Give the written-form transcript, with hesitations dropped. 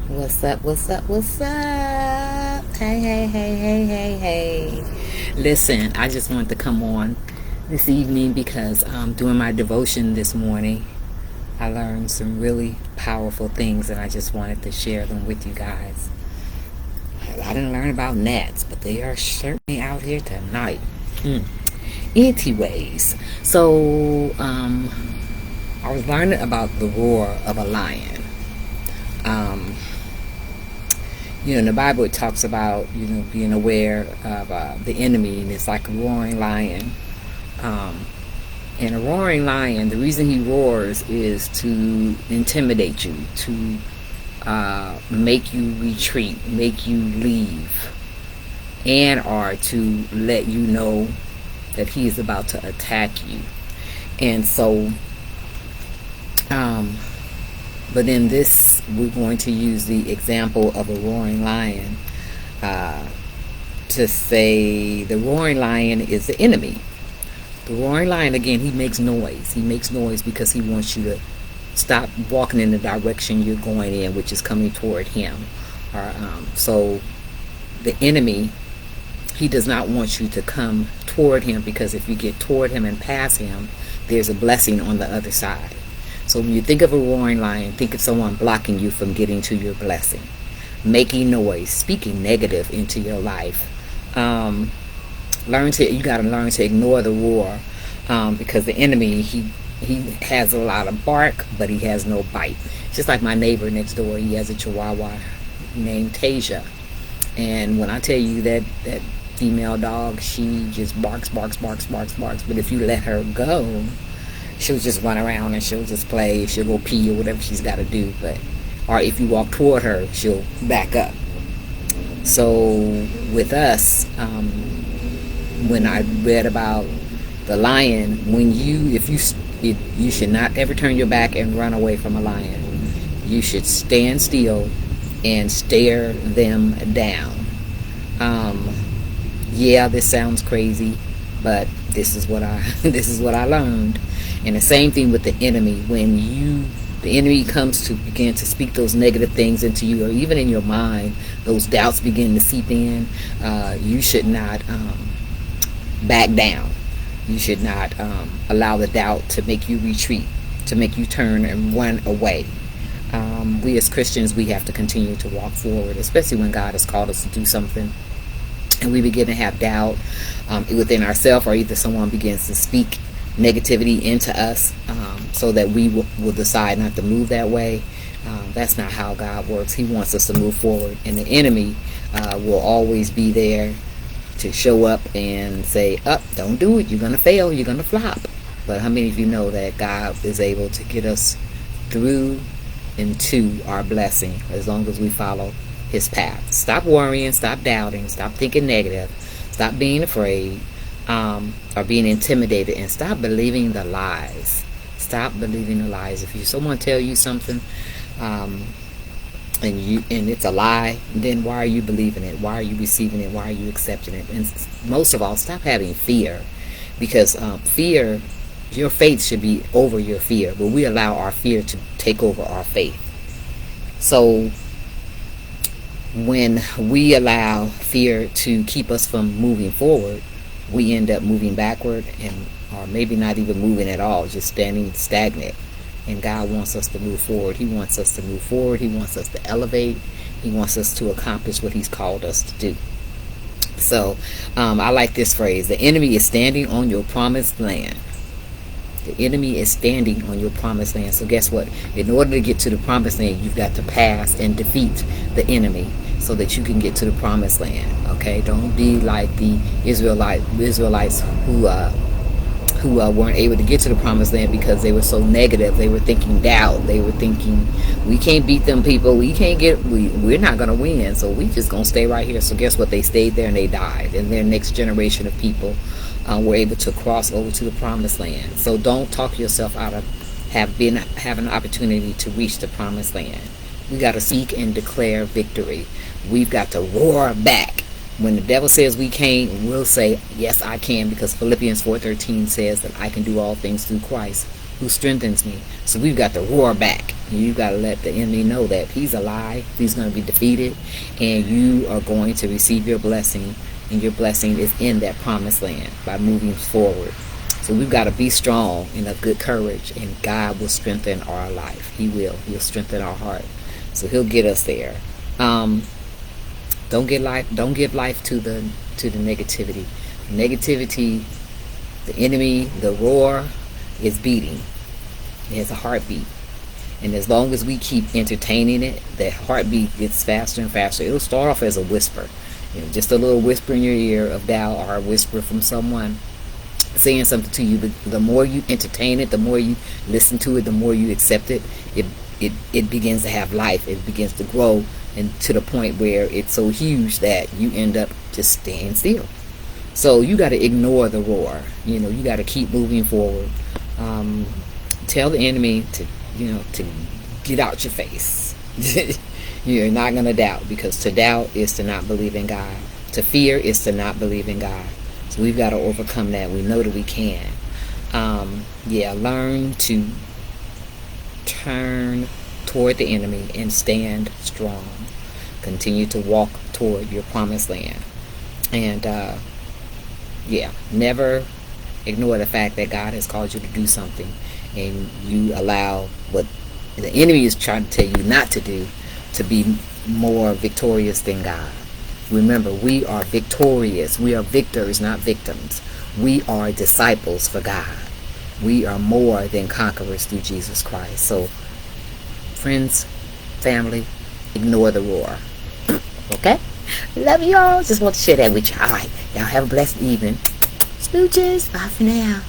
What's up? What's up? What's up? Hey, hey, hey, hey, hey, hey. Listen, I just wanted to come on this evening because doing my devotion this morning, I learned some really powerful things and I just wanted to share them with you guys. I didn't learn about gnats, but they are certainly out here tonight. Anyways, I was learning about the roar of a lion. Um, in the Bible it talks about being aware of the enemy, and it's like a roaring lion. Um, and a roaring lion, the reason he roars is to intimidate you, to make you retreat, make you leave, and or to let you know that he is about to attack you. And so, um, but in this, we're going to use the example of a roaring lion uh, to say the roaring lion is the enemy. The roaring lion, again, he makes noise. He makes noise because he wants you to stop walking in the direction you're going in, which is coming toward him. So the enemy, he does not want you to come toward him, because if you get toward him and pass him, there's a blessing on the other side. So when you think of a roaring lion, think of someone blocking you from getting to your blessing, making noise, speaking negative into your life. You got to learn to ignore the roar, because the enemy, he has a lot of bark, but he has no bite. Just like my neighbor next door, he has a Chihuahua named Tasia, and when I tell you that female dog, she just barks, barks, barks, barks, barks. But if you let her go, she'll just run around and she'll just play. She'll go pee or whatever she's got to do. Or if you walk toward her, she'll back up. So with us, when I read about the lion, you should not ever turn your back and run away from a lion. You should stand still and stare them down. Yeah, this sounds crazy, but this is what I learned. And the same thing with the enemy. When the enemy comes to begin to speak those negative things into you, or even in your mind, those doubts begin to seep in, you should not back down. You should not allow the doubt to make you retreat, to make you turn and run away. We as Christians, we have to continue to walk forward, especially when God has called us to do something and we begin to have doubt within ourselves, or either someone begins to speak negativity into us, so that we will decide not to move that way. That's not how God works. He wants us to move forward, and the enemy will always be there to show up and say, don't do it, you're going to fail, you're going to flop. But how many of you know that God is able to get us through into our blessing as long as we follow his path? Stop worrying, stop doubting, stop thinking negative, stop being afraid, or being intimidated, and stop believing the lies. Stop believing the lies. If someone tell you something, and it's a lie, then why are you believing it? Why are you receiving it? Why are you accepting it? And most of all, stop having fear, because fear, your faith should be over your fear, but we allow our fear to take over our faith. So when we allow fear to keep us from moving forward, we end up moving backward, or maybe not even moving at all, just standing stagnant. And God wants us to move forward. He wants us to move forward. He wants us to elevate. He wants us to accomplish what he's called us to do. So I like this phrase: the enemy is standing on your promised land. The enemy is standing on your promised land. So guess what? In order to get to the promised land, you've got to pass and defeat the enemy so that you can get to the promised land. Okay? Don't be like the Israelites who weren't able to get to the promised land because they were so negative. They were thinking doubt. They were thinking, we can't beat them people. We're not going to win. So we just going to stay right here. So guess what? They stayed there and they died. And their next generation of people were able to cross over to the promised land. So don't talk yourself out of have an opportunity to reach the promised land. We got to seek and declare victory. We've got to roar back. When the devil says we can't, we'll say, yes, I can, because Philippians 4:13 says that I can do all things through Christ who strengthens me. So we've got to roar back. You got to let the enemy know that he's a lie. He's going to be defeated, and you are going to receive your blessing, and your blessing is in that promised land by moving forward. So we've got to be strong and of good courage, and God will strengthen our life. He will. He'll strengthen our heart. So He'll get us there. Don't give life to the negativity. Negativity, the enemy, the roar is beating. It has a heartbeat. And as long as we keep entertaining it, that heartbeat gets faster and faster. It'll start off as a whisper. Just a little whisper in your ear of doubt, or a whisper from someone saying something to you. The more you entertain it, the more you listen to it, the more you accept it, it begins to have life. It begins to grow, and to the point where it's so huge that you end up just staying still. So you got to ignore the roar. You got to keep moving forward. Tell the enemy to get out your face. You're not going to doubt, because to doubt is to not believe in God. To fear is to not believe in God. So we've got to overcome that. We know that we can. Learn to turn toward the enemy and stand strong. Continue to walk toward your promised land. And never ignore the fact that God has called you to do something, and you allow what the enemy is trying to tell you not to do to be more victorious than God. Remember, we are victorious. We are victors, not victims. We are disciples for God. We are more than conquerors through Jesus Christ. So, friends, family, ignore the roar. Okay? Love you all. Just want to share that with you. All right. Y'all have a blessed evening. Smooches. Bye for now.